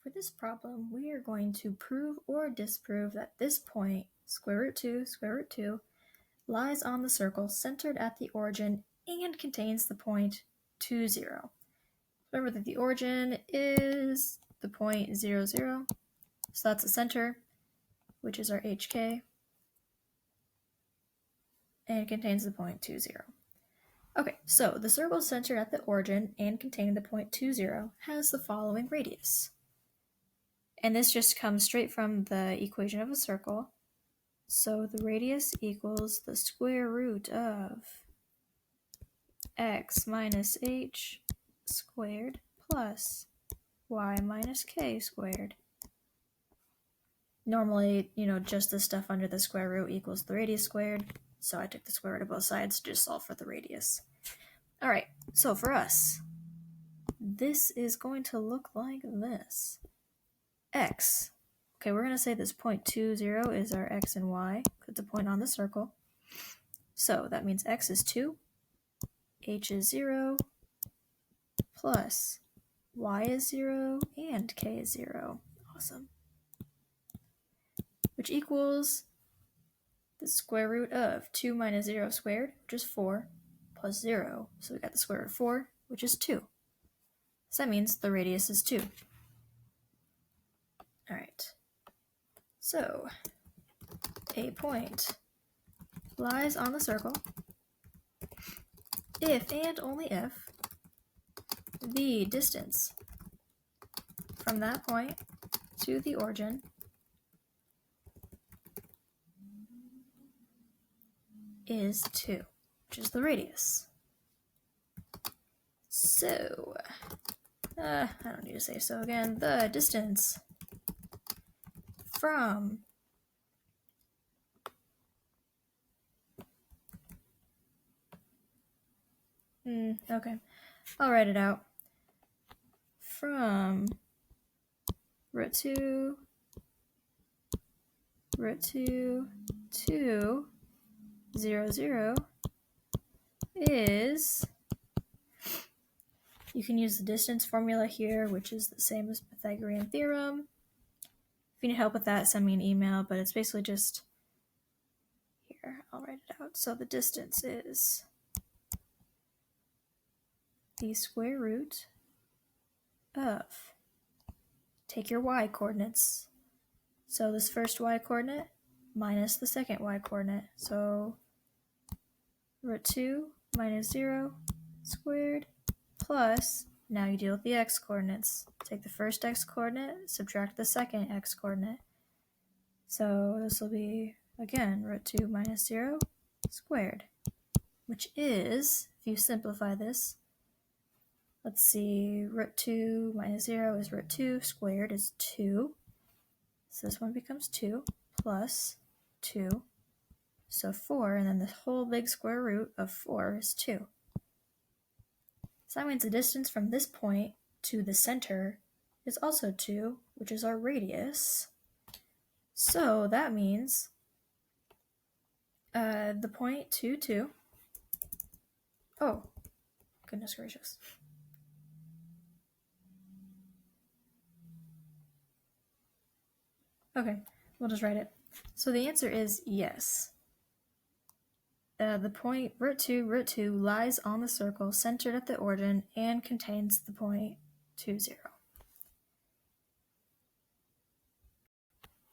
For this problem, we are going to prove or disprove that this point, square root 2, lies on the circle centered at the origin and contains the point 2, 0. Remember that the origin is the point 0, 0. So that's the center, which is our HK, and contains the point 2, 0. Okay, so the circle centered at the origin and containing the point 2, 0 has the following radius. And this just comes straight from the equation of a circle. So the radius equals the square root of x minus h squared plus y minus k squared. Normally, just the stuff under the square root equals the radius squared. So I took the square root of both sides to just solve for the radius. All right, so for us, this is going to look like this. X. Okay, we're going to say this point 2, 0 is our x and y. Put the point on the circle. So that means x is 2, h is 0, plus y is 0, and k is 0. Awesome. Which equals the square root of 2 minus 0 squared, which is 4, plus 0. So we got the square root of 4, which is 2. So that means the radius is 2. All right. So a point lies on the circle if and only if the distance from that point to the origin is 2, which is the radius. So, I don't need to say so again. The distance from okay, I'll write it out. From root 2 to 0, 0 is, you can use the distance formula here, which is the same as Pythagorean theorem. If you need help with that, send me an email, but it's basically just, here, I'll write it out. So the distance is the square root of, take your y coordinates. So this first y coordinate minus the second y coordinate. So root 2 minus 0 squared plus, now you deal with the x coordinates. Take the first x coordinate, subtract the second x coordinate. So this will be, again, root 2 minus 0 squared, which is, if you simplify this, let's see, root 2 minus 0 is root 2, squared is 2. So this one becomes 2 plus 2. So 4, and then the whole big square root of 4 is 2. So that means the distance from this point to the center is also 2, which is our radius. So that means the point 2, 2. Oh, goodness gracious. Okay, we'll just write it. So the answer is yes. The point root 2 lies on the circle centered at the origin and contains the point 2, 0.